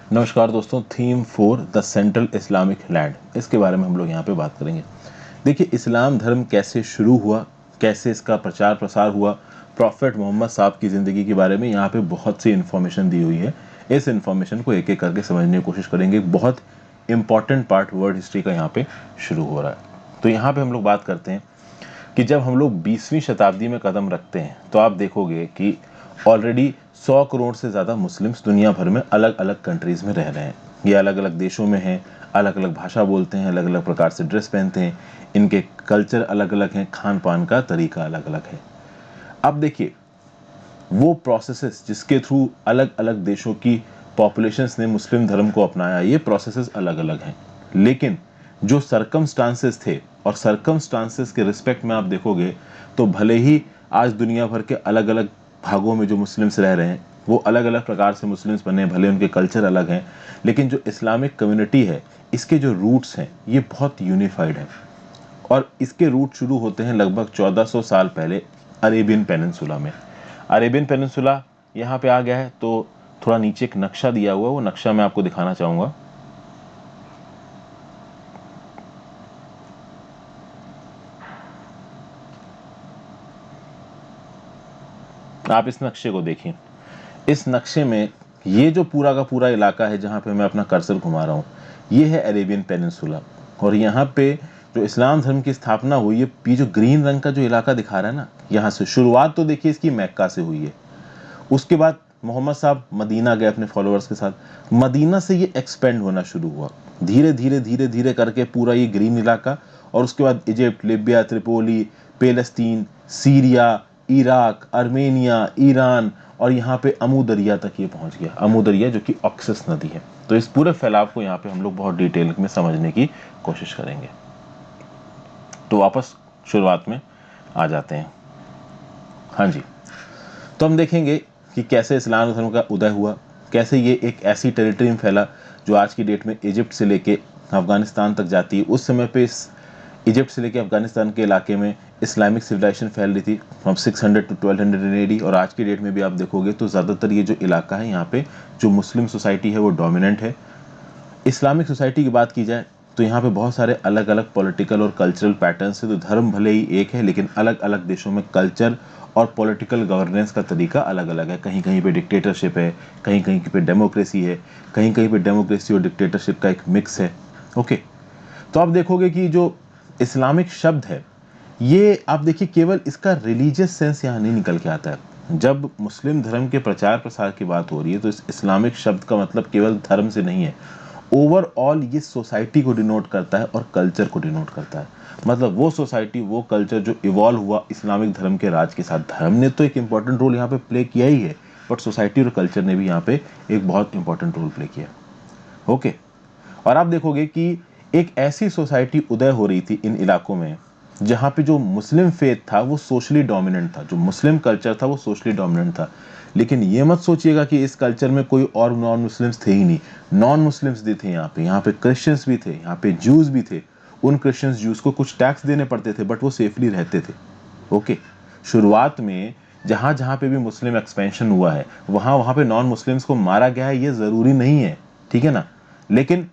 नमस्कार दोस्तों, theme 4 the central Islamic land, इसके बारे में हम लोग यहाँ पे बात करेंगे। देखिए, इस्लाम धर्म कैसे शुरू हुआ, कैसे इसका प्रचार प्रसार हुआ, प्रॉफेट मोहम्मद साहब की ज़िंदगी के बारे में यहाँ पे बहुत सी इन्फॉर्मेशन दी हुई है। इस इन्फॉर्मेशन को एक एक करके समझने की कोशिश करेंगे। बहुत इंपॉर्टेंट पार्ट वर्ल्ड हिस्ट्री का यहाँ पे शुरू हो रहा है। तो यहाँ पे हम लोग बात करते हैं कि जब हम लोग 20वीं शताब्दी में कदम रखते हैं तो आप देखोगे कि ऑलरेडी 100 करोड़ से ज़्यादा मुस्लिम्स दुनिया भर में अलग अलग कंट्रीज़ में रह रहे हैं। ये अलग अलग देशों में हैं, अलग अलग भाषा बोलते हैं, अलग अलग प्रकार से ड्रेस पहनते हैं, इनके कल्चर अलग अलग हैं, खान पान का तरीका अलग अलग है। अब देखिए, वो प्रोसेसेस जिसके थ्रू अलग अलग देशों की पॉपुलेशंस ने मुस्लिम धर्म को अपनाया, ये प्रोसेसेस अलग अलग हैं। लेकिन जो सरकमस्टांसेस थे, और सरकमस्टांसेस के रिस्पेक्ट में आप देखोगे तो भले ही आज दुनिया भर के अलग अलग भागों में जो मुस्लिम्स रह रहे हैं वो अलग अलग प्रकार से मुस्लिम्स बने, भले उनके कल्चर अलग हैं, लेकिन जो इस्लामिक कम्युनिटी है, इसके जो रूट्स हैं ये बहुत यूनिफाइड हैं। और इसके रूट शुरू होते हैं लगभग 1400 साल पहले अरेबियन पेनिनसुला में। अरेबियन पेनिनसुला यहाँ पे आ गया है, तो थोड़ा नीचे एक नक्शा दिया हुआ है, वो नक्शा मैं आपको दिखाना चाहूँगा। आप इस नक्शे को देखिए। इस नक्शे में ये जो पूरा का पूरा इलाका है जहाँ पे मैं अपना कर्सर घुमा रहा हूँ, ये है अरेबियन पेनिनसुला। और यहाँ पे जो इस्लाम धर्म की स्थापना हुई है, ये जो ग्रीन रंग का जो इलाका दिखा रहा है ना, यहाँ से शुरुआत तो देखिए इसकी मक्का से हुई है। उसके बाद मोहम्मद साहब मदीना गए अपने फॉलोअर्स के साथ। मदीना से ये एक्सपेंड होना शुरू हुआ, धीरे धीरे धीरे धीरे करके पूरा ये ग्रीन इलाका। और उसके बाद Egypt, Libya, Tripoli, Palestine, Syria, Iraq, Armenia, Iran, और यहाँ पे अमू दरिया तक ये पहुंच गया। अमू दरिया जो कि ऑक्सस नदी है। तो इस पूरे फैलाव को यहाँ पे हम लोग बहुत डिटेल में समझने की कोशिश करेंगे। तो वापस शुरुआत में आ जाते हैं। हाँ जी, तो हम देखेंगे कि कैसे इस्लाम धर्म का उदय हुआ, कैसे ये एक ऐसी टेरिटरी में फैला जो आज की डेट में इजिप्ट से लेके अफगानिस्तान तक जाती है। उस समय पे इस इजिप्ट से लेके अफगानिस्तान के इलाके में इस्लामिक सिविलाइजेशन फैल रही थी फ्रॉम 600 टू 1200 एडी। और आज की डेट में भी आप देखोगे तो ज़्यादातर ये जो इलाका है, यहाँ पे जो मुस्लिम सोसाइटी है वो डोमिनेंट है। इस्लामिक सोसाइटी की बात की जाए तो यहाँ पे बहुत सारे अलग अलग पॉलिटिकल और कल्चरल पैटर्न्स है। तो धर्म भले ही एक है, लेकिन अलग अलग देशों में कल्चर और पॉलिटिकल गवर्नेंस का तरीका अलग अलग है। कहीं कहीं पे डिक्टेटरशिप है, कहीं कहीं पे डेमोक्रेसी है, कहीं कहीं पे डेमोक्रेसी और डिक्टेटरशिप का एक मिक्स है। ओके, तो आप देखोगे कि जो इस्लामिक शब्द है, ये आप देखिए केवल इसका रिलीजियस सेंस यहाँ नहीं निकल के आता है। जब मुस्लिम धर्म के प्रचार प्रसार की बात हो रही है तो इस इस्लामिक शब्द का मतलब केवल धर्म से नहीं है, ओवरऑल ये सोसाइटी को डिनोट करता है और कल्चर को डिनोट करता है। मतलब वो सोसाइटी, वो कल्चर जो इवॉल्व हुआ इस्लामिक धर्म के राज के साथ। धर्म ने तो एक इंपॉर्टेंट रोल यहाँ पे प्ले किया ही है, बट सोसाइटी और कल्चर ने भी यहाँ पे एक बहुत इंपॉर्टेंट रोल प्ले किया। ओके, और आप देखोगे कि एक ऐसी सोसाइटी उदय हो रही थी इन इलाकों में जहाँ पे जो मुस्लिम फेथ था वो सोशली डोमिनेंट था, जो मुस्लिम कल्चर था वो सोशली डोमिनेंट था। लेकिन ये मत सोचिएगा कि इस कल्चर में कोई और नॉन मुस्लिम्स थे ही नहीं। नॉन मुस्लिम्स भी थे यहाँ पे क्रिश्चियंस भी थे, यहाँ पे जूस भी थे। उन क्रिश्चियंस जूस को कुछ टैक्स देने पड़ते थे, बट वो सेफली रहते थे। ओके, शुरुआत में जहाँ जहाँ पे भी मुस्लिम एक्सपेंशन हुआ है वहाँ वहाँ पे नॉन मुस्लिम्स को मारा गया है, ये ज़रूरी नहीं है, ठीक है ना। लेकिन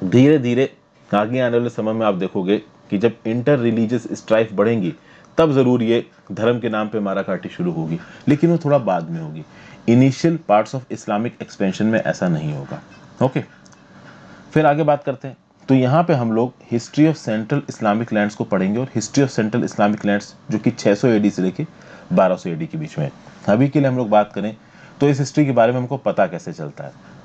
धीरे धीरे आगे आने वाले समय में आप देखोगे कि जब इंटर रिलीजियस स्ट्राइफ बढ़ेंगी तब जरूर ये धर्म के नाम पे माराकाटी शुरू होगी, लेकिन वो थोड़ा बाद में होगी। Initial parts of Islamic expansion में ऐसा नहीं होगा। ओके, फिर आगे बात करते हैं। तो यहाँ पे हम लोग history of central Islamic lands को पढ़ेंगे, और history of central Islamic lands जो कि 600 एडी से लेके 1200 एडी के बीच में है। अभी के लिए हम लोग बात करें तो इस हिस्ट्री के बारे में हमको पता कैसे चलता है।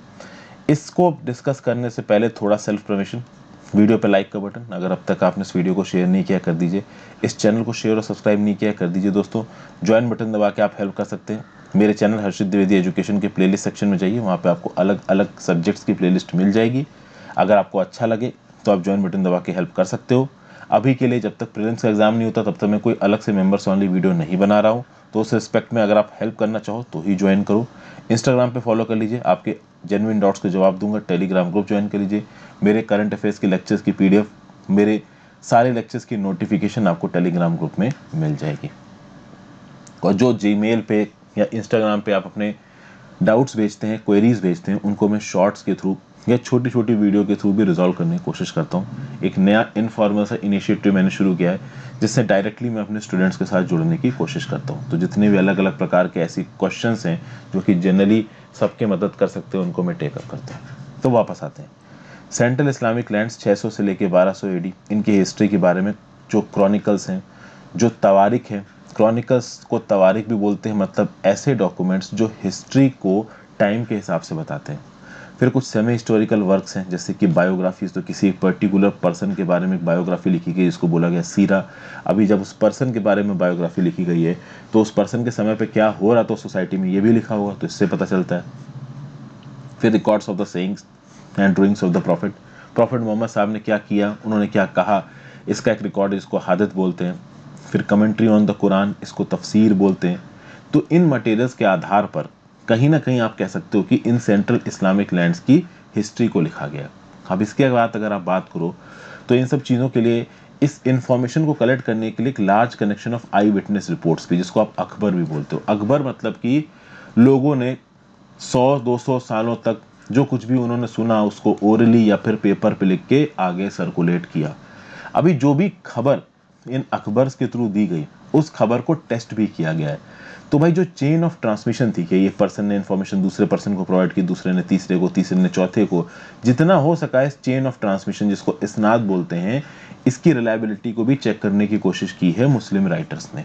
इसको डिस्कस करने से पहले थोड़ा सेल्फ प्रमोशन। वीडियो पे लाइक का बटन, अगर अब तक आपने इस वीडियो को शेयर नहीं किया कर दीजिए। इस चैनल को शेयर और सब्सक्राइब नहीं किया कर दीजिए दोस्तों। ज्वाइन बटन दबा के आप हेल्प कर सकते हैं। मेरे चैनल हर्षित द्विवेदी एजुकेशन के प्लेलिस्ट सेक्शन में जाइए, वहाँ पे आपको अलग अलग सब्जेक्ट्स की प्लेलिस्ट मिल जाएगी। अगर आपको अच्छा लगे तो आप ज्वाइन बटन दबा के हेल्प कर सकते हो। अभी के लिए जब तक प्रीलिम्स का एग्जाम नहीं होता तब तक मैं कोई अलग से मेंबर्स ओनली वीडियो नहीं बना रहा हूँ, तो उस रिस्पेक्ट में अगर आप हेल्प करना चाहो तो ही ज्वाइन करो। इंस्टाग्राम पे फॉलो कर लीजिए, आपके जेन्युइन डाउट्स के जवाब दूंगा। टेलीग्राम ग्रुप ज्वाइन कर लीजिए। मेरे करंट अफेयर्स के लेक्चर्स की पीडीएफ, मेरे सारे लेक्चर्स की नोटिफिकेशन आपको टेलीग्राम ग्रुप में मिल जाएगी। और जो जीमेल पे या इंस्टाग्राम पे आप अपने डाउट्स भेजते हैं, क्वेरीज भेजते हैं, उनको मैं शॉर्ट्स के थ्रू या छोटी छोटी वीडियो के थ्रू भी रिजॉल्व करने की कोशिश करता हूँ। एक नया इनफॉर्मल सा इनिशिएटिव मैंने शुरू किया है जिससे डायरेक्टली मैं अपने स्टूडेंट्स के साथ जुड़ने की कोशिश करता हूँ। तो जितने भी अलग अलग प्रकार के ऐसी क्वेश्चंस हैं जो कि जनरली सबके मदद कर सकते हैं, उनको मैं टेकअप करता हूँ। तो वापस आते हैं, सेंट्रल इस्लामिक लैंड्स 600 से लेके 1200 एडी, इनकी हिस्ट्री के बारे में जो क्रॉनिकल्स हैं, जो तवारिख हैं, क्रॉनिकल्स को तवारिख भी बोलते हैं, मतलब ऐसे डॉक्यूमेंट्स जो हिस्ट्री को टाइम के हिसाब से बताते हैं। फिर कुछ सेमी हिस्टोरिकल वर्क्स हैं जैसे कि बायोग्राफीज, तो किसी एक पर्टिकुलर पर्सन के बारे में एक बायोग्राफी लिखी गई, इसको बोला गया सीरा। अभी जब उस पर्सन के बारे में बायोग्राफी लिखी गई है तो उस पर्सन के समय पे क्या हो रहा था सोसाइटी में ये भी लिखा हुआ, तो इससे पता चलता है। फिर records of the sayings and doings of the prophet, prophet Muhammad साहब ने क्या किया, उन्होंने क्या कहा, इसका एक रिकॉर्ड, इसको हादत बोलते हैं। फिर कमेंट्री ऑन द कुरान, इसको तफसीर बोलते हैं। तो इन मटेरियल्स के आधार पर कहीं ना कहीं आप कह सकते हो कि इन सेंट्रल इस्लामिक लैंड्स की हिस्ट्री को लिखा गया। अब इसके बाद अगर आप बात करो तो इन सब चीज़ों के लिए, इस इंफॉर्मेशन को कलेक्ट करने के लिए एक large connection of I witness reports भी, जिसको आप अकबर भी बोलते हो। अकबर मतलब कि लोगों ने 100-200 सालों तक जो कुछ भी उन्होंने सुना उसको ओरली या फिर पेपर पे लिख के आगे सर्कुलेट किया। अभी जो भी खबर इन अकबर्स के थ्रू दी गई, उस खबर को टेस्ट भी किया गया है। तो भाई जो चेन ऑफ ट्रांसमिशन थी कि ये पर्सन ने इन्फॉर्मेशन दूसरे पर्सन को प्रोवाइड की, दूसरे ने तीसरे को, तीसरे ने चौथे को, जितना हो सका इस चेन ऑफ ट्रांसमिशन जिसको इस्नाद बोलते हैं, इसकी रिलायबिलिटी को भी चेक करने की कोशिश की है मुस्लिम राइटर्स ने।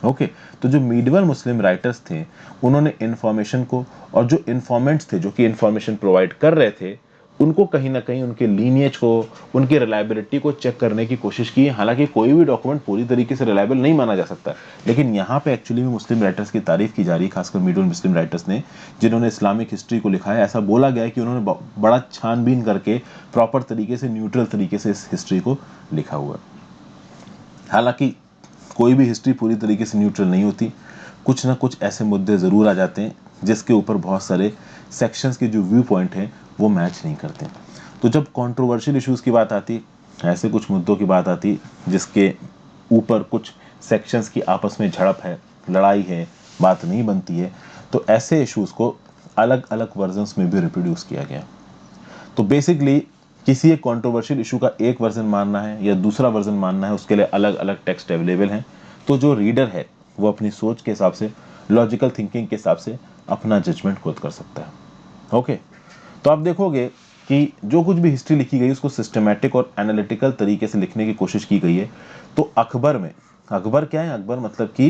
ओके तो जो मीडिवल मुस्लिम राइटर्स थे उन्होंने इन्फॉर्मेशन को, और जो इन्फॉर्मेंट्स थे जो कि इन्फॉर्मेशन प्रोवाइड कर रहे थे, उनको कहीं ना कहीं उनके लीनिएज को, उनकी रिलायबिलिटी को चेक करने की कोशिश की है। हालांकि कोई भी डॉक्यूमेंट पूरी तरीके से रिलायबल नहीं माना जा सकता, लेकिन यहाँ पे एक्चुअली में मुस्लिम राइटर्स की तारीफ की जा रही है, खासकर मीडिवल मुस्लिम राइटर्स ने जिन्होंने इस्लामिक हिस्ट्री को लिखा है। ऐसा बोला गया है कि उन्होंने बड़ा छानबीन करके प्रॉपर तरीके से, न्यूट्रल तरीके से इस हिस्ट्री को लिखा हुआ है। हालांकि कोई भी हिस्ट्री पूरी तरीके से न्यूट्रल नहीं होती, कुछ ना कुछ ऐसे मुद्दे ज़रूर आ जाते हैं जिसके ऊपर बहुत सारे सेक्शंस के जो व्यू पॉइंट हैं वो मैच नहीं करते। तो जब कंट्रोवर्शियल इश्यूज़ की बात आती, ऐसे कुछ मुद्दों की बात आती जिसके ऊपर कुछ सेक्शंस की आपस में झड़प है, लड़ाई है, बात नहीं बनती है, तो ऐसे इश्यूज़ को अलग अलग वर्जन्स में भी रिप्रोड्यूस किया गया। तो बेसिकली किसी एक कंट्रोवर्शियल इशू का एक वर्जन मानना है या दूसरा वर्जन मानना है, उसके लिए अलग अलग टेक्स्ट अवेलेबल हैं। तो जो रीडर है वो अपनी सोच के हिसाब से, लॉजिकल थिंकिंग के हिसाब से अपना जजमेंट खुद कर सकता है। ओके तो आप देखोगे कि जो कुछ भी हिस्ट्री लिखी गई उसको सिस्टमैटिक और एनालिटिकल तरीके से लिखने की कोशिश की गई है। तो अकबर में, अकबर क्या है, अकबर मतलब कि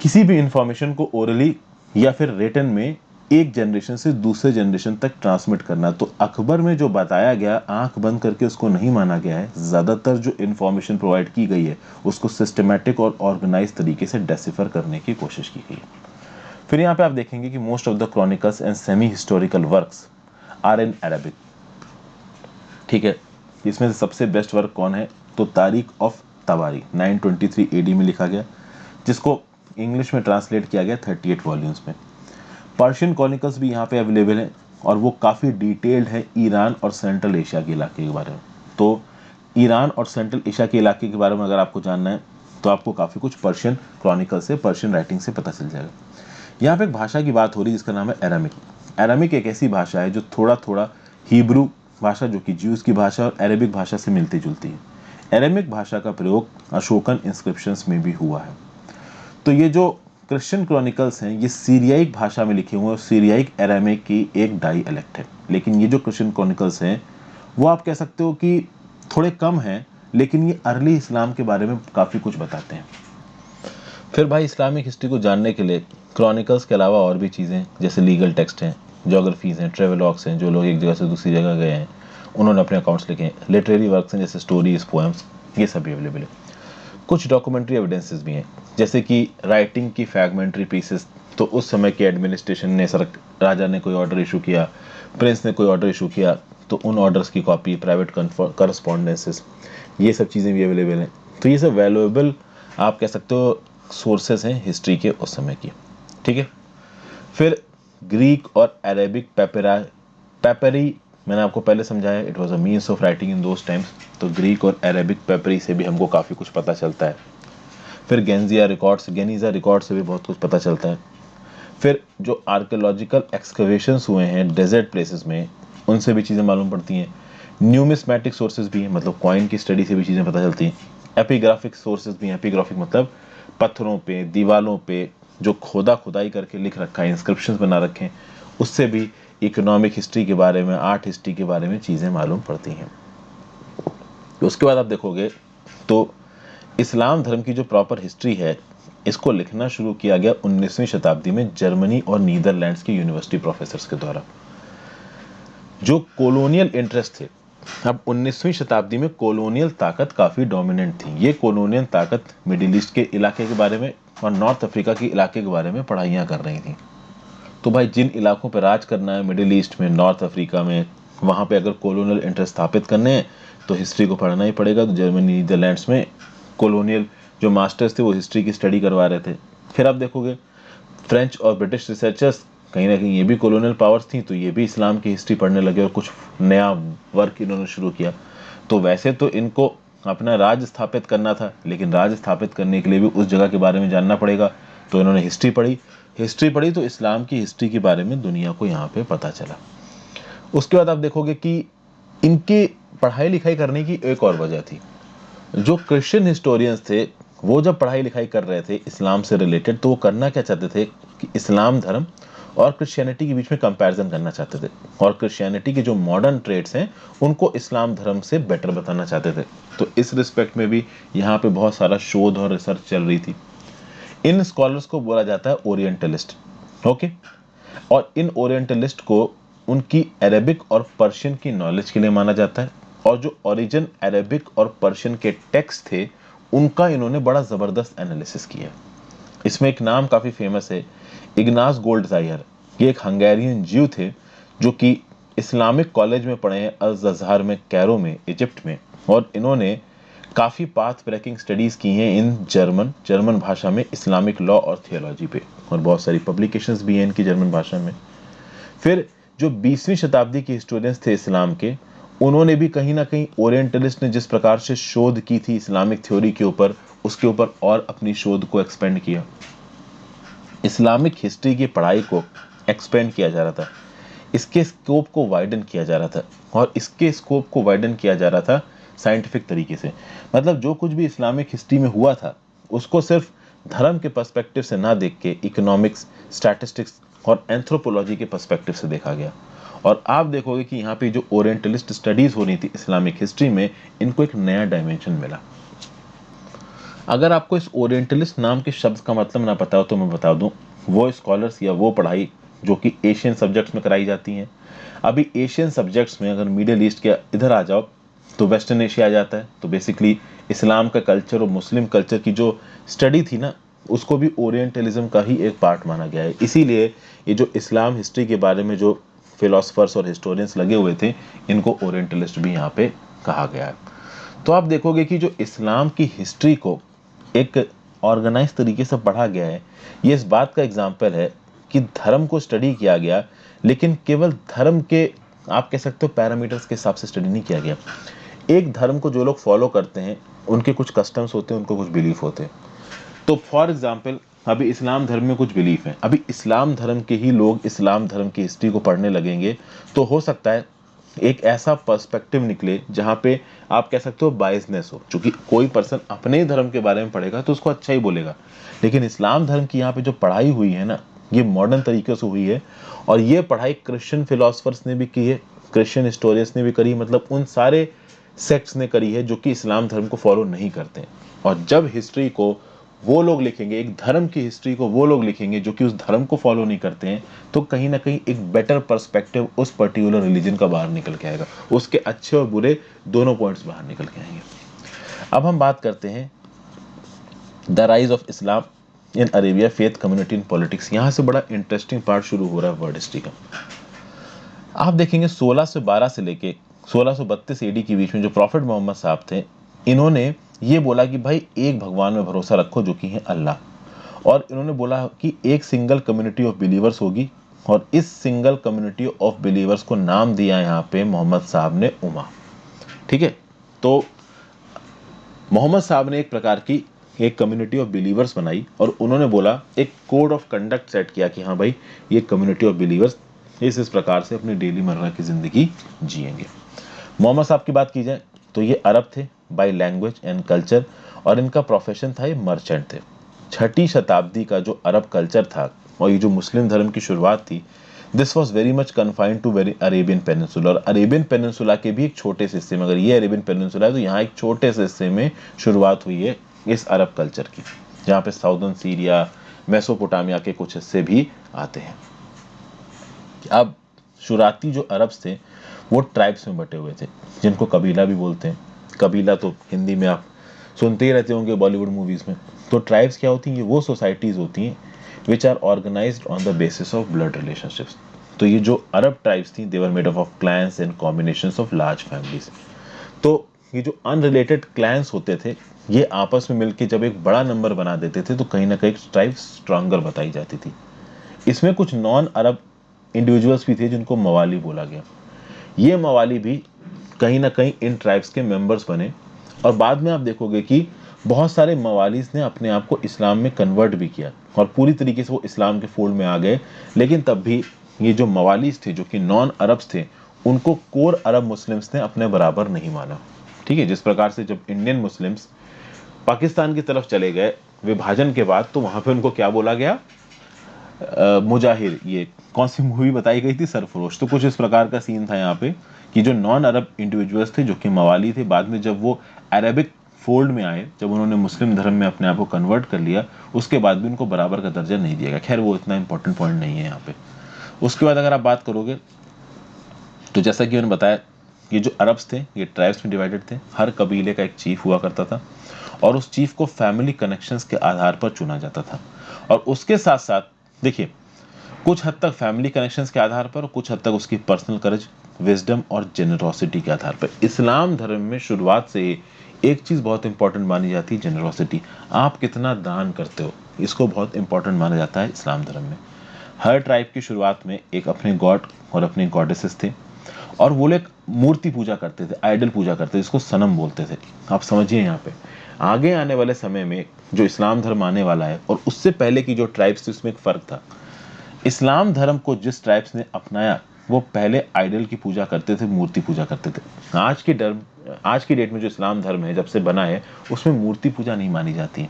किसी भी इंफॉर्मेशन को ओरली या फिर रिटन में एक जनरेशन से दूसरे जनरेशन तक ट्रांसमिट करना। तो अकबर में जो बताया गया, आंख बंद करके उसको नहीं माना गया है। ज़्यादातर जो इन्फॉर्मेशन प्रोवाइड की गई है उसको सिस्टमैटिक और ऑर्गेनाइज तरीके से डेसिफर करने की कोशिश की गई है। फिर यहाँ पे आप देखेंगे कि most of the chronicles and semi historical works are in Arabic. ठीक है, इसमें से सबसे बेस्ट वर्क कौन है, तो तारीख ऑफ तवारी 923 एडी में लिखा गया, जिसको इंग्लिश में ट्रांसलेट किया गया 38 वॉल्यूम्स में। पर्शियन क्रॉनिकल्स भी यहाँ पे अवेलेबल हैं और वो काफ़ी डिटेल्ड है ईरान और सेंट्रल एशिया के इलाके के बारे में। तो ईरान और सेंट्रल एशिया के इलाके के बारे में अगर आपको जानना है तो आपको काफ़ी कुछ पर्शियन क्रॉनिकल से, पर्शियन राइटिंग से पता चल जाएगा। यहाँ पे एक भाषा की बात हो रही है जिसका नाम है एरामिक। एरामिक एक ऐसी भाषा है जो थोड़ा थोड़ा हिब्रू भाषा, जो कि ज्यूज की भाषा, और अरेबिक भाषा से मिलती जुलती है। एरामिक भाषा का प्रयोग अशोकन इंस्क्रिप्शंस में भी हुआ है। तो ये जो क्रिश्चियन क्रॉनिकल्स हैं ये सीरियाइक भाषा में लिखे हुए हैं, और सीरियाइक एरामिक की एक डायलेक्ट है। लेकिन ये जो क्रिश्चियन क्रॉनिकल्स हैं वो आप कह सकते हो कि थोड़े कम हैं, लेकिन ये अर्ली इस्लाम के बारे में काफ़ी कुछ बताते हैं। फिर भाई इस्लामिक हिस्ट्री को जानने के लिए क्रॉनिकल्स के अलावा और भी चीज़ें जैसे लीगल टेक्स्ट हैं, जोग्राफीज़ हैं, ट्रेवलॉग्स हैं, जो लोग एक जगह से दूसरी जगह गए हैं उन्होंने अपने अकाउंट्स लिखे हैं, लिटरेरी वर्क्स हैं जैसे स्टोरीज, पोएम्स, ये सब भी अवेलेबल है। कुछ डॉक्यूमेंट्री एविडेंसेस भी हैं जैसे कि राइटिंग की फ्रैगमेंट्री पीसेस। तो उस समय के एडमिनिस्ट्रेशन ने, राजा ने कोई ऑर्डर इशू किया, प्रिंस ने कोई ऑर्डर इशू किया, तो उन ऑर्डर्स की कॉपी, प्राइवेट करस्पॉन्डेंसेस, ये सब चीज़ें भी अवेलेबल हैं। तो ये सब वैल्यूएबल आप कह सकते हो सोर्सेस हैं हिस्ट्री के उस समय की। ठीक है, फिर ग्रीक और अरेबिक पेपरी मैंने आपको पहले समझाया, it was a means of writing in those times. तो ग्रीक और अरेबिक पेपरी से भी हमको काफ़ी कुछ पता चलता है। फिर गेनिज़ा रिकॉर्ड से भी बहुत कुछ पता चलता है। फिर जो आर्कियोलॉजिकल एक्सकवेशंस हुए हैं डेजर्ट प्लेसेस में, उनसे भी चीज़ें मालूम पड़ती हैं। न्यूमिस्मैटिक सोर्सेज भी हैं, मतलब कॉइन की स्टडी से भी चीज़ें पता चलती हैं। एपिग्राफिक सोर्सेज भी हैं। एपिग्राफिक मतलब पत्थरों पे, दीवालों पे जो खुदाई करके लिख रखा है, इंस्क्रिप्शंस बना रखे हैं, उससे भी इकोनॉमिक हिस्ट्री के बारे में, आर्ट हिस्ट्री के बारे में चीज़ें मालूम पड़ती हैं। तो उसके बाद आप देखोगे तो इस्लाम धर्म की जो प्रॉपर हिस्ट्री है, इसको लिखना शुरू किया गया 19वीं शताब्दी में जर्मनी और नीदरलैंड्स के यूनिवर्सिटी प्रोफेसर्स के द्वारा। जो कॉलोनियल इंटरेस्ट थे, अब 19वीं शताब्दी में कॉलोनियल ताकत काफ़ी डोमिनेंट थी। ये कॉलोनियल ताकत मिडिल ईस्ट के इलाके के बारे में और नॉर्थ अफ्रीका के इलाके के बारे में पढ़ाइयाँ कर रही थी। तो भाई जिन इलाकों पर राज करना है मिडिल ईस्ट में, नॉर्थ अफ्रीका में, वहाँ पे अगर कॉलोनियल इंटरेस्ट स्थापित करने हैं तो हिस्ट्री को पढ़ना ही पड़ेगा। तो जर्मनी नीदरलैंड्स में कॉलोनियल जो मास्टर्स थे वो हिस्ट्री की स्टडी करवा रहे थे। फिर आप देखोगे फ्रेंच और ब्रिटिश रिसर्चर्स कहीं ना कहीं ये भी कॉलोनियल पावर्स थी, तो ये भी इस्लाम की हिस्ट्री पढ़ने लगे और कुछ नया वर्क इन्होंने शुरू किया। तो वैसे तो इनको अपना राज स्थापित करना था, लेकिन राज स्थापित करने के लिए भी उस जगह के बारे में जानना पड़ेगा। तो इन्होंने हिस्ट्री पढ़ी तो इस्लाम की हिस्ट्री के बारे में दुनिया को यहाँ पे पता चला। उसके बाद आप देखोगे कि इनकी पढ़ाई लिखाई करने की एक और वजह थी। जो क्रिश्चियन हिस्टोरियंस थे वो जब पढ़ाई लिखाई कर रहे थे इस्लाम से रिलेटेड, तो वो करना क्या चाहते थे कि इस्लाम धर्म और क्रिश्चियनिटी के बीच में कंपैरिजन करना चाहते थे, और क्रिश्चियनिटी के जो मॉडर्न ट्रेड्स हैं उनको इस्लाम धर्म से बेटर बताना चाहते थे। तो इस रिस्पेक्ट में भी यहाँ पे बहुत सारा शोध और रिसर्च चल रही थी। इन स्कॉलर्स को बोला जाता है ओरिएंटलिस्ट। ओके, और इन ओरिएंटलिस्ट को उनकी अरेबिक और पर्शियन की नॉलेज के लिए माना जाता है, और जो ओरिजिन अरेबिक और पर्शियन के टेक्स्ट थे उनका इन्होंने बड़ा ज़बरदस्त एनालिसिस किया। इसमें एक नाम काफ़ी फेमस है, इग्नास गोल्डज़ायर। ये एक हंगेरियन ज्यू थे जो कि इस्लामिक कॉलेज में पढ़े हैं, अल अज़हर में, कैरो में, इजिप्ट में, और इन्होंने काफ़ी पाथ ब्रेकिंग स्टडीज़ की हैं इन जर्मन भाषा में इस्लामिक लॉ और थियोलॉजी पे, और बहुत सारी पब्लिकेशंस भी हैं इनकी जर्मन भाषा में। फिर जो 20वीं शताब्दी के हिस्टोरियंस थे इस्लाम के, उन्होंने भी कहीं ना कहीं ओरिएंटलिस्ट ने जिस प्रकार से शोध की थी इस्लामिक थ्योरी के ऊपर, उसके ऊपर और अपनी शोध को एक्सपेंड किया। इस्लामिक हिस्ट्री की पढ़ाई को एक्सपेंड किया जा रहा था, इसके स्कोप को वाइडन किया जा रहा था, और इसके स्कोप को वाइडन किया जा रहा था साइंटिफिक तरीके से। मतलब जो कुछ भी इस्लामिक हिस्ट्री में हुआ था उसको सिर्फ धर्म के पर्सपेक्टिव से ना देख के इकोनॉमिक्स, स्टैटिस्टिक्स और एंथ्रोपोलॉजी के पर्सपेक्टिव से देखा गया। और आप देखोगे कि यहाँ पे जो ओरिएंटलिस्ट स्टडीज हो रही थी इस्लामिक हिस्ट्री में, इनको एक नया डायमेंशन मिला। अगर आपको इस ओरिएंटलिस्ट नाम के शब्द का मतलब ना पता हो तो मैं बता दूं, वो स्कॉलर्स या वो पढ़ाई जो कि एशियन सब्जेक्ट्स में कराई जाती हैं। अभी एशियन सब्जेक्ट्स में अगर मिडिल ईस्ट के इधर आ जाओ तो वेस्टर्न एशिया आ जाता है। तो बेसिकली इस्लाम का कल्चर और मुस्लिम कल्चर की जो स्टडी थी ना, उसको भी ओरिएंटलिज्म का ही एक पार्ट माना गया है। इसीलिए ये जो इस्लाम हिस्ट्री के बारे में जो फिलोसफर्स और हिस्टोरियंस लगे हुए थे, इनको ओरिएंटलिस्ट भी यहाँ पे कहा गया है। तो आप देखोगे कि जो इस्लाम की हिस्ट्री को एक ऑर्गेनाइज तरीके से पढ़ा गया है, ये इस बात का एग्जाम्पल है कि धर्म को स्टडी किया गया, लेकिन केवल धर्म के, आप कह सकते हो, पैरामीटर्स के हिसाब से स्टडी नहीं किया गया। एक धर्म को जो लोग फॉलो करते हैं उनके कुछ कस्टम्स होते हैं, उनको कुछ बिलीफ होते हैं। तो फॉर एग्जाम्पल अभी इस्लाम धर्म में कुछ बिलीफ है, अभी इस्लाम धर्म के ही लोग इस्लाम धर्म की हिस्ट्री को पढ़ने लगेंगे तो हो सकता है एक ऐसा पर्सपेक्टिव निकले जहाँ पे आप कह सकते हो बायसनेस हो। क्योंकि कोई पर्सन अपने ही धर्म के बारे में पढ़ेगा तो उसको अच्छा ही बोलेगा, लेकिन इस्लाम धर्म की यहाँ पे जो पढ़ाई हुई है ना, ये मॉडर्न तरीके से हुई है, और ये पढ़ाई क्रिश्चियन फिलोसफर्स ने भी की है, क्रिश्चियन हिस्टोरियंस ने भी करी, मतलब उन सारे सेक्ट्स ने करी है जो कि इस्लाम धर्म को फॉलो नहीं करते हैं। और जब हिस्ट्री को वो लोग लिखेंगे, एक धर्म की हिस्ट्री को वो लोग लिखेंगे जो कि उस धर्म को फॉलो नहीं करते हैं, तो कहीं ना कहीं एक बेटर पर्सपेक्टिव उस पर्टिकुलर रिलीजन का बाहर निकल के आएगा, उसके अच्छे और बुरे दोनों पॉइंट्स बाहर निकल के आएंगे। अब हम बात करते हैं the rise of Islam in Arabia, faith, community and politics. यहाँ से बड़ा इंटरेस्टिंग पार्ट शुरू हो रहा है वर्ल्ड हिस्ट्री का। आप देखेंगे 1612 से लेके 1632 एडी के बीच में जो प्रॉफिट मोहम्मद साहब थे, इन्होंने ये बोला कि भाई एक भगवान में भरोसा रखो जो कि है अल्लाह, और इन्होंने बोला कि एक सिंगल कम्युनिटी ऑफ बिलीवर्स होगी, और इस सिंगल कम्युनिटी ऑफ बिलीवर्स को नाम दिया यहाँ पे मोहम्मद साहब ने उम्मा। ठीक है, तो मोहम्मद साहब ने एक प्रकार की एक कम्युनिटी ऑफ बिलीवर्स बनाई और उन्होंने बोला, एक कोड ऑफ कंडक्ट सेट किया कि हाँ भाई ये कम्युनिटी ऑफ बिलीवर्स इस प्रकार से अपनी डेली मर्रा की जिंदगी जिएंगे। मोहम्मद साहब की बात की जाए तो ये अरब थे बाय लैंग्वेज एंड कल्चर, और इनका प्रोफेशन था, ये मर्चेंट थे। 6ठी शताब्दी का जो अरब कल्चर था और ये जो मुस्लिम धर्म की शुरुआत थी, this was very much confined to very Arabian peninsula, और अरेबियन पेनिनसुला के भी एक छोटे से हिस्से में, अगर ये अरेबियन पेनिनसुला है तो यहाँ एक छोटे से हिस्से में शुरुआत हुई है इस अरब कल्चर की, जहाँ पे साउदर्न सीरिया, मेसोपोटामिया के कुछ हिस्से भी आते हैं। अब शुरुआती जो अरब्स थे वो ट्राइब्स में बटे हुए थे, जिनको कबीला भी बोलते हैं। कबीला तो हिंदी में आप सुनते ही रहते होंगे बॉलीवुड मूवीज में। तो ट्राइब्स क्या होती हैं? ये वो सोसाइटीज होती हैं which are organised on the basis of blood relationships. तो ये जो अरब ट्राइब्स थी, they were made up of clans and combinations of large families. तो ये जो अनरिलेटेड क्लैंस होते थे, ये आपस में मिलकर जब एक बड़ा नंबर बना देते थे तो कहीं ना कहीं ट्राइब स्ट्रांगर बताई जाती थी। इसमें कुछ नॉन अरब इंडिविजुअल्स भी थे जिनको मवाली बोला गया। ये मवाली भी कहीं ना कहीं इन ट्राइब्स के मेंबर्स बने, और बाद में आप देखोगे कि बहुत सारे मवालीज ने अपने आप को इस्लाम में कन्वर्ट भी किया और पूरी तरीके से वो इस्लाम के फोल्ड में आ गए। लेकिन तब भी ये जो मवालीज थे, जो कि नॉन अरब्स थे, उनको कोर अरब मुस्लिम्स ने अपने बराबर नहीं माना। ठीक है, जिस प्रकार से जब इंडियन मुस्लिम्स पाकिस्तान की तरफ चले गए विभाजन के बाद, तो वहां पे उनको क्या बोला गया? मुजाहिर। ये कौन सी मूवी बताई गई थी? सरफरोश। तो कुछ इस प्रकार का सीन था यहाँ पे कि जो नॉन अरब इंडिविजुअल्स थे, जो कि मवाली थे, बाद में जब वो अरेबिक फोल्ड में आए, जब उन्होंने मुस्लिम धर्म में अपने आप को कन्वर्ट कर लिया, उसके बाद भी उनको बराबर का दर्जा नहीं दिया गया। खैर वो इतना इंपॉर्टेंट पॉइंट नहीं है यहाँ पे। उसके बाद अगर आप बात करोगे तो जैसा कि मैंने बताया, ये जो अरब्स थे ये ट्राइब्स में डिवाइडेड थे। हर कबीले का एक चीफ हुआ करता था और उस चीफ को फैमिली कनेक्शंस के आधार पर चुना जाता था। और उसके साथ साथ देखिए, कुछ हद तक फैमिली कनेक्शंस के आधार पर, कुछ हद तक उसकी पर्सनल करेज, विजडम और जेनरोसिटी के आधार पर। इस्लाम धर्म में शुरुआत से ही एक चीज बहुत इंपॉर्टेंट मानी जाती है, जेनरोसिटी। आप कितना दान करते हो, इसको बहुत इंपॉर्टेंट माना जाता है इस्लाम धर्म में। हर ट्राइब की शुरुआत में एक अपने गॉड और अपने गॉडेसेस थे, और वो लोग मूर्ति पूजा करते थे, आइडल पूजा करते थे, इसको सनम बोलते थे। आप समझिए यहाँ पे आगे आने वाले समय में जो इस्लाम धर्म आने वाला है और उससे पहले की जो ट्राइब्स थी उसमें एक फर्क था। इस्लाम धर्म को जिस ट्राइब्स ने अपनाया वो पहले आइडल की पूजा करते थे, मूर्ति पूजा करते थे। आज की डेट में जो इस्लाम धर्म है जब से बना है, उसमें मूर्ति पूजा नहीं मानी जाती है।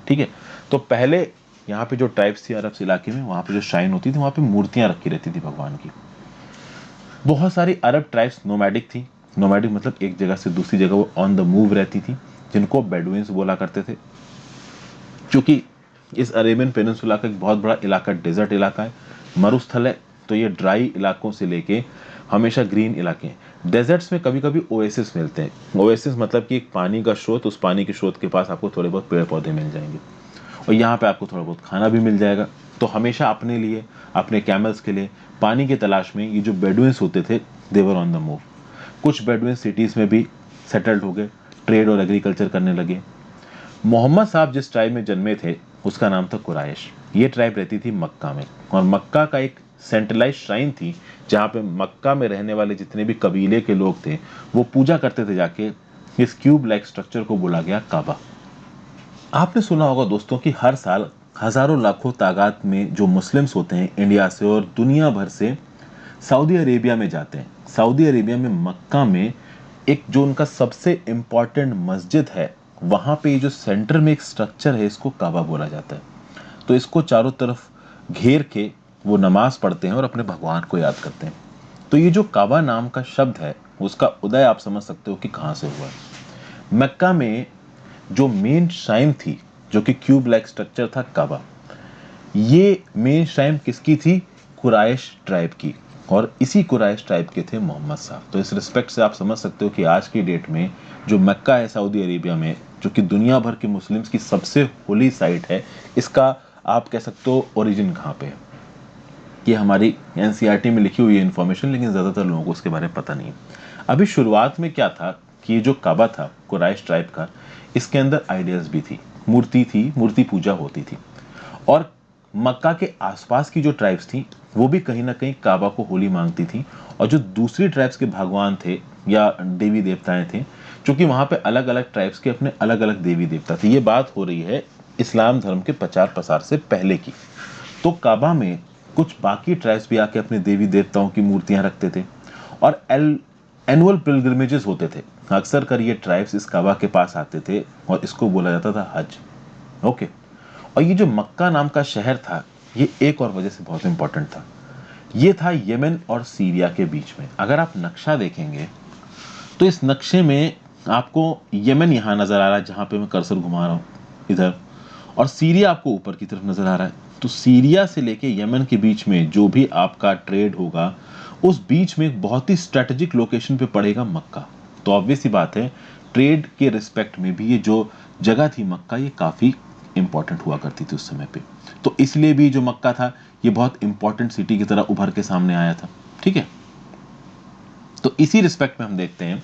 ठीक है, तो पहले यहाँ पे जो ट्राइब्स थी अरब इलाके में, वहां पे जो श्राइन होती थी, वहां पे मूर्तियां रखी रहती थी भगवान की। बहुत सारी अरब ट्राइब्स नोमैडिक थी। नोमैडिक मतलब एक जगह से दूसरी जगह वो ऑन द मूव रहती थी, जिनको बेडुइन्स बोला करते थे। क्योंकि इस अरेबियन पेनिनसुला का एक बहुत बड़ा इलाका डेजर्ट इलाका है, मरुस्थल है, तो ये ड्राई इलाकों से लेके हमेशा ग्रीन इलाके हैं। डेजर्ट्स में कभी कभी ओएसिस मिलते हैं। ओएसिस मतलब कि एक पानी का स्रोत, उस पानी के स्रोत के पास आपको थोड़े बहुत पेड़ पौधे मिल जाएंगे और यहाँ पे आपको थोड़ा बहुत खाना भी मिल जाएगा। तो हमेशा अपने लिए, अपने कैमल्स के लिए पानी की तलाश में ये जो बेडुइन्स होते थे, दे वर ऑन द मूव। कुछ बेडुइन्स सिटीज में भी सेटल्ड हो गए, ट्रेड और एग्रीकल्चर करने लगे। मोहम्मद साहब जिस ट्राइब में जन्मे थे उसका नाम था कुरैश। ये ट्राइब रहती थी मक्का में, और मक्का का एक सेंट्रलाइज श्राइन थी जहाँ पे मक्का में रहने वाले जितने भी कबीले के लोग थे वो पूजा करते थे जाके। इस क्यूब लाइक स्ट्रक्चर को बोला गया काबा। आपने सुना होगा दोस्तों कि हर साल हजारों लाखों तादाद में जो मुस्लिम्स होते हैं इंडिया से और दुनिया भर से सऊदी अरेबिया में जाते हैं। सऊदी अरेबिया में मक्का में एक जो उनका सबसे इंपॉर्टेंट मस्जिद है, वहां पे जो सेंटर में एक स्ट्रक्चर है, इसको काबा बोला जाता है। तो इसको चारों तरफ घेर के वो नमाज पढ़ते हैं और अपने भगवान को याद करते हैं। तो ये जो काबा नाम का शब्द है, उसका उदय आप समझ सकते हो कि कहां से हुआ है। मक्का में जो मेन श्राइन थी, जो कि क्यूब लाइक स्ट्रक्चर था काबा, ये मेन श्राइन किसकी थी? कुरैश ट्राइब की। और इसी कुरैश ट्राइब के थे मोहम्मद साहब। तो इस रिस्पेक्ट से आप समझ सकते हो कि आज की डेट में जो मक्का है सऊदी अरेबिया में, जो कि दुनिया भर के मुस्लिम्स की सबसे होली साइट है, इसका आप कह सकते हो ओरिजिन कहाँ पे है। ये हमारी एनसीईआरटी में लिखी हुई है इन्फॉर्मेशन, लेकिन ज्यादातर लोगों को उसके बारे में पता नहीं है। अभी शुरुआत में क्या था कि ये जो काबा था कुरैश ट्राइब का, इसके अंदर आइडियाज भी थी, मूर्ति थी, मूर्ति पूजा होती थी। और मक्का के आसपास की जो ट्राइब्स थी वो भी कहीं ना कहीं काबा को होली मांगती थी। और जो दूसरी ट्राइब्स के भगवान थे या देवी देवताएं थे, क्योंकि वहां पे अलग अलग ट्राइब्स के अपने अलग अलग देवी देवता थे। ये बात हो रही है इस्लाम धर्म के प्रचार प्रसार से पहले की। तो काबा में कुछ बाकी ट्राइब्स भी आके अपने देवी देवताओं की मूर्तियां रखते थे और एनुअल पिलग्रिमेजेस होते थे। अक्सर कर ये ट्राइब्स इस काबा के पास आते थे और इसको बोला जाता था हज। ओके। और ये जो मक्का नाम का शहर था, ये एक और वजह से बहुत इंपॉर्टेंट था। ये था यमन और सीरिया के बीच में। अगर आप नक्शा देखेंगे तो इस नक्शे में आपको यमन यहां नजर आ रहा है, जहां पे मैं कर्सर घुमा रहा हूं इधर, और सीरिया आपको ऊपर की तरफ नजर आ रहा है। तो सीरिया से लेके यमन के बीच में जो भी आपका ट्रेड होगा, उस बीच में एक बहुत ही स्ट्रेटेजिक लोकेशन पे पड़ेगा मक्का। तो ऑब्वियस सी बात है, ट्रेड के रिस्पेक्ट में भी ये जो जगह थी मक्का, ये काफी इंपॉर्टेंट हुआ करती थी उस समय पे। तो इसलिए भी जो मक्का था, ये बहुत इंपॉर्टेंट सिटी की तरह उभर के सामने आया था। ठीक है। तो इसी रिस्पेक्ट में हम देखते हैं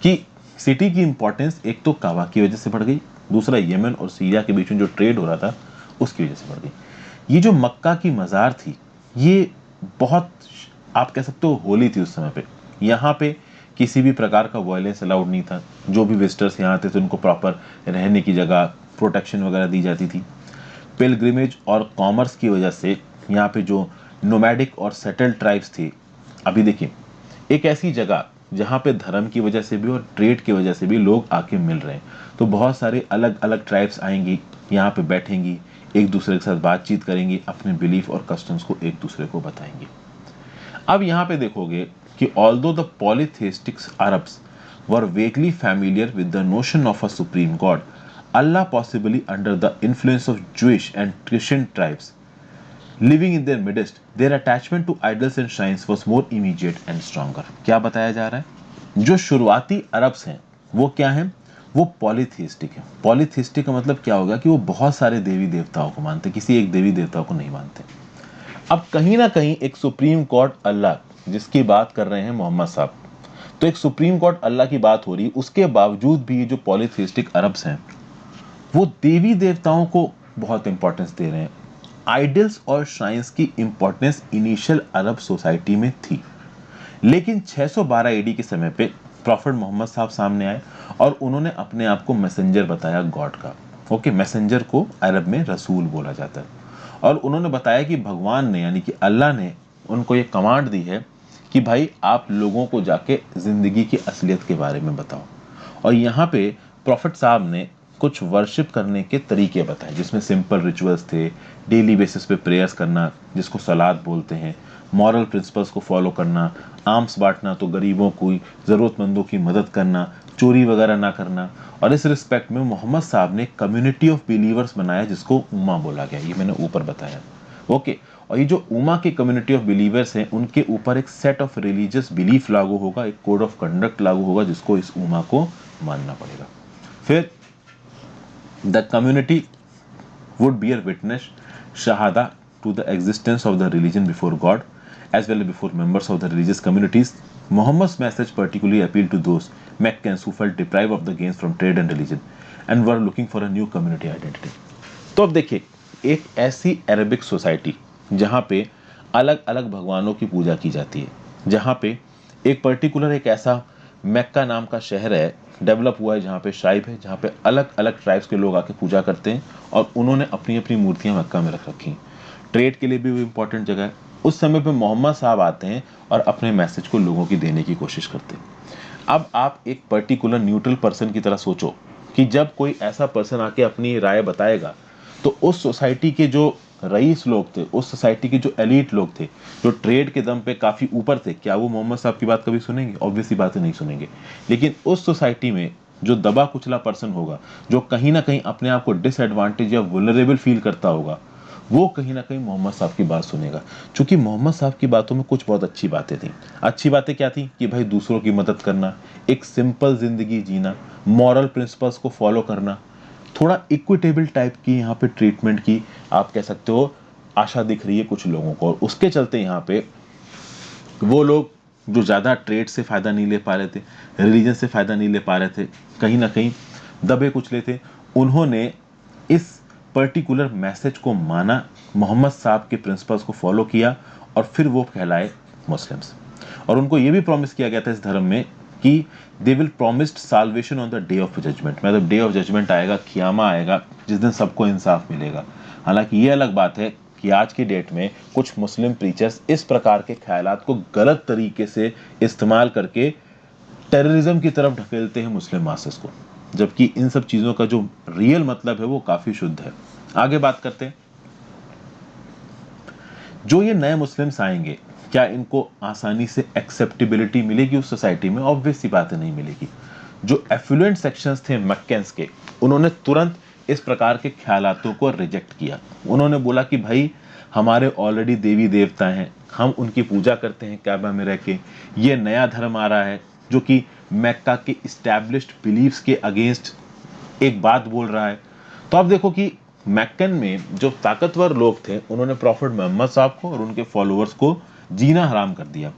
कि सिटी की इंपॉर्टेंस एक तो काबा की वजह से बढ़ गई, दूसरा यमन और सीरिया के बीच में जो ट्रेड हो रहा था उसकी वजह से बढ़ गई। ये जो मक्का की मज़ार थी, ये बहुत, आप कह सकते हो, होली थी उस समय पे। यहाँ पे किसी भी प्रकार का वायलेंस अलाउड नहीं था। जो भी विजिटर्स यहाँ आते थे उनको प्रॉपर रहने की जगह, प्रोटेक्शन वगैरह दी जाती थी। पिलग्रिमेज और कॉमर्स की वजह से यहाँ पे जो नोमैडिक और सेटल्ड ट्राइब्स थी, अभी देखिए, एक ऐसी जगह जहाँ पे धर्म की वजह से भी और ट्रेड की वजह से भी लोग आके मिल रहे हैं, तो बहुत सारे अलग अलग ट्राइब्स आएंगी, यहाँ पे बैठेंगी, एक दूसरे के साथ बातचीत करेंगी, अपने बिलीफ और कस्टम्स को एक दूसरे को बताएंगी। अब यहाँ पे देखोगे कि although the polytheistic Arabs were vaguely familiar with the notion of a supreme god, Allah possibly under the influence of Jewish and Christian tribes living in their midst, their attachment to idols and shrines was more immediate and stronger। क्या बताया जा रहा है? जो शुरुआती Arabs हैं वो क्या हैं? वो पॉलीथीस्टिक है। पॉलीथीस्टिक का मतलब क्या होगा कि वो बहुत सारे देवी देवताओं को मानते, किसी एक देवी देवता को नहीं मानते। अब कहीं ना कहीं एक सुप्रीम गॉड अल्लाह, जिसकी बात कर रहे हैं मोहम्मद साहब, तो एक सुप्रीम गॉड अल्लाह की बात हो रही, उसके बावजूद भी ये जो पॉलीथीस्टिक अरब्स हैं वो देवी देवताओं को बहुत इंपॉर्टेंस दे रहे हैं। आइडल्स और श्राइन्स की इंपॉर्टेंस इनिशियल अरब सोसाइटी में थी, लेकिन 612 एडी के समय पे प्रॉफिट मोहम्मद साहब सामने आए और उन्होंने अपने आप को मैसेंजर बताया गॉड का। ओके, मैसेंजर को अरब में रसूल बोला जाता है। और उन्होंने बताया कि भगवान ने, यानी कि अल्लाह ने उनको ये कमांड दी है कि भाई आप लोगों को जाके जिंदगी की असलियत के बारे में बताओ। और यहाँ पे प्रॉफिट साहब ने कुछ वर्शिप करने के तरीके बताए, जिसमें सिंपल रिचुअल्स थे, डेली बेसिस पे प्रेयर्स करना जिसको सलात बोलते हैं, मॉरल प्रिंसिपल्स को फॉलो करना, आर्म्स बांटना तो गरीबों को, ज़रूरतमंदों की मदद करना, चोरी वगैरह ना करना। और इस रिस्पेक्ट में मोहम्मद साहब ने कम्युनिटी ऑफ बिलीवर्स बनाया जिसको उम्मा बोला गया, ये मैंने ऊपर बताया। ओके। और ये जो उम्मा की कम्युनिटी ऑफ बिलीवर्स हैं, उनके ऊपर एक सेट ऑफ रिलीजियस बिलीफ लागू होगा, एक कोड ऑफ कंडक्ट लागू होगा जिसको इस उम्मा को मानना पड़ेगा। फिर the community would bear witness shahada to the existence of the religion before God as well as before members of the religious communities. Muhammad's message particularly appealed to those Meccans who felt deprived of the gains from trade and religion and were looking for a new community identity. तो अब देखिए, एक ऐसी Arabic society जहाँ पे अलग अलग भगवानों की पूजा की जाती है, जहाँ पे एक पर्टिकुलर एक ऐसा मक्का नाम का शहर है, डेवलप हुआ है, जहाँ पे ट्राइब है, जहाँ पे अलग अलग ट्राइब्स के लोग आके पूजा करते हैं और उन्होंने अपनी अपनी मूर्तियां मक्का में रख रखी हैं। ट्रेड के लिए भी वो इंपॉर्टेंट जगह है। उस समय पे मोहम्मद साहब आते हैं और अपने मैसेज को लोगों की देने की कोशिश करते हैं। अब आप एक पर्टिकुलर न्यूट्रल पर्सन की तरह सोचो कि जब कोई ऐसा पर्सन आके अपनी राय बताएगा, तो उस सोसाइटी के जो रईस लोग थे, उस सोसाइटी के जो एलीट लोग थे, जो ट्रेड के दम पे काफी ऊपर थे, क्या वो मोहम्मद साहब की बात कभी सुनेंगे? ऑब्वियसली बात नहीं सुनेंगे। लेकिन उस सोसाइटी में जो दबा कुचला पर्सन होगा, जो कहीं ना कहीं अपने आप को डिसएडवांटेज या वुलनरेबल फील करता होगा, वो कहीं ना कहीं मोहम्मद साहब की बात सुनेगा। क्योंकि मोहम्मद साहब की बातों में कुछ बहुत अच्छी बातें थी। अच्छी बातें क्या थी? कि भाई दूसरों की मदद करना, एक सिंपल जिंदगी जीना, मॉरल प्रिंसिपल्स को फॉलो करना, थोड़ा इक्विटेबल टाइप की यहाँ पे ट्रीटमेंट की, आप कह सकते हो, आशा दिख रही है कुछ लोगों को। और उसके चलते यहाँ पे वो लोग जो ज़्यादा ट्रेड से फ़ायदा नहीं ले पा रहे थे, रिलीजन से फ़ायदा नहीं ले पा रहे थे, कहीं ना कहीं दबे कुचले थे, उन्होंने इस पर्टिकुलर मैसेज को माना, मोहम्मद साहब के प्रिंसिपल्स को फॉलो किया और फिर वो कहलाए मुस्लिम्स। और उनको ये भी प्रॉमिस किया गया था इस धर्म में कि they will promised salvation on the day of judgment, मतलब डे ऑफ जजमेंट आएगा, क़ियामा आएगा, जिस दिन सबको इंसाफ मिलेगा। हालांकि ये अलग बात है कि आज की डेट में कुछ मुस्लिम प्रीचर्स इस प्रकार के ख्यालात को गलत तरीके से इस्तेमाल करके टेररिज्म की तरफ ढकेलते हैं मुस्लिम मासेस को, जबकि इन सब चीज़ों का जो रियल मतलब है वो काफ़ी शुद्ध है। आगे बात करते हैं, जो ये नए मुस्लिम्स आएंगे क्या इनको आसानी से एक्सेप्टेबिलिटी मिलेगी उस सोसाइटी में? ऑब्वियस सी बात है, नहीं मिलेगी। जो एफ्लुएंट सेक्शंस थे मक्केंस के, उन्होंने तुरंत इस प्रकार के ख्यालातों को रिजेक्ट किया। उन्होंने बोला कि भाई हमारे ऑलरेडी देवी देवता हैं, हम उनकी पूजा करते हैं काबा में रह के, ये नया धर्म आ रहा है जो कि मक्का के इस्टेब्लिश्ड बिलीफ्स के अगेंस्ट एक बात बोल रहा है। तो आप देखो कि मैक्कन में जो ताकतवर लोग थे उन्होंने प्रॉफिट मोहम्मद साहब को और उनके फॉलोअर्स को जीना हराम कर दिया।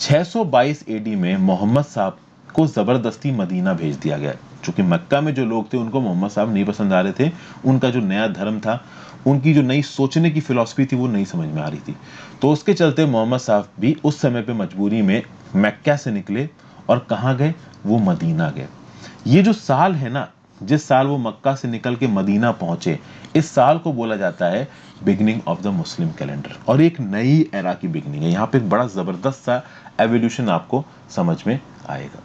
622 एडी में मोहम्मद साहब को जबरदस्ती मदीना भेज दिया गया, क्योंकि मक्का में जो लोग थे उनको मोहम्मद साहब नहीं पसंद आ रहे थे। उनका जो नया धर्म था, उनकी जो नई सोचने की फिलॉसफी थी वो नहीं समझ में आ रही थी। तो उसके चलते मोहम्मद साहब भी उस समय पे मजबूरी में मक्का से निकले और कहाँ गए? वो मदीना गए। ये जो साल है ना, जिस साल वो मक्का से निकल के मदीना पहुंचे, इस साल को बोला जाता है beginning of the Muslim calendar, और एक नई एरा की बिगिनिंग है। यहाँ पे एक बड़ा जबरदस्त सा एवोल्यूशन आपको समझ में आएगा।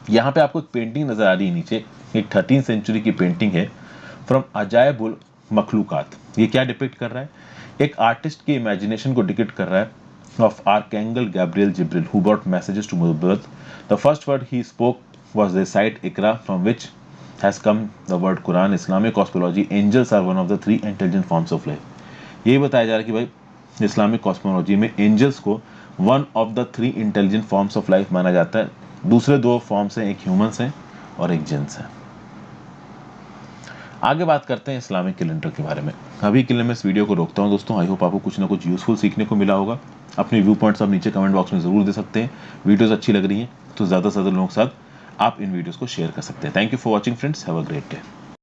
यहाँ पे आपको एक पेंटिंग नजर आ रही है नीचे, एक 13th सेंचुरी की पेंटिंग है, फ्रॉम अजायबुल मखलूकात। ये क्या डिपिक्ट कर रहा है? एक आर्टिस्ट की इमेजिनेशन को डिपिक्ट कर रहा है of archangel Gabriel Jibril who brought messages to Muhammad. The first word he spoke was recite Iqra, from which has come the word Quran. Islamic cosmology, angels are one of the 3 intelligent forms of life. यही बताया जा रहा है कि भाई Islamic cosmology में angels को one of the 3 intelligent forms of life माना जाता है। दूसरे 2 फॉर्म्स हैं, एक ह्यूमंस हैं और एक जिन्स हैं। आगे बात करते हैं इस्लामिक कैलेंडर के बारे में। अभी के लिए मैं इस वीडियो को रोकता हूँ दोस्तों। आई होप आपको कुछ ना कुछ यूजफुल सीखने को मिला होगा। अपने व्यू पॉइंट्स आप नीचे कमेंट बॉक्स में जरूर दे सकते हैं। वीडियोस अच्छी लग रही हैं तो ज़्यादा से ज़्यादा लोगों के साथ आप इन वीडियोस को शेयर कर सकते हैं। Thank you for watching friends, have a great day.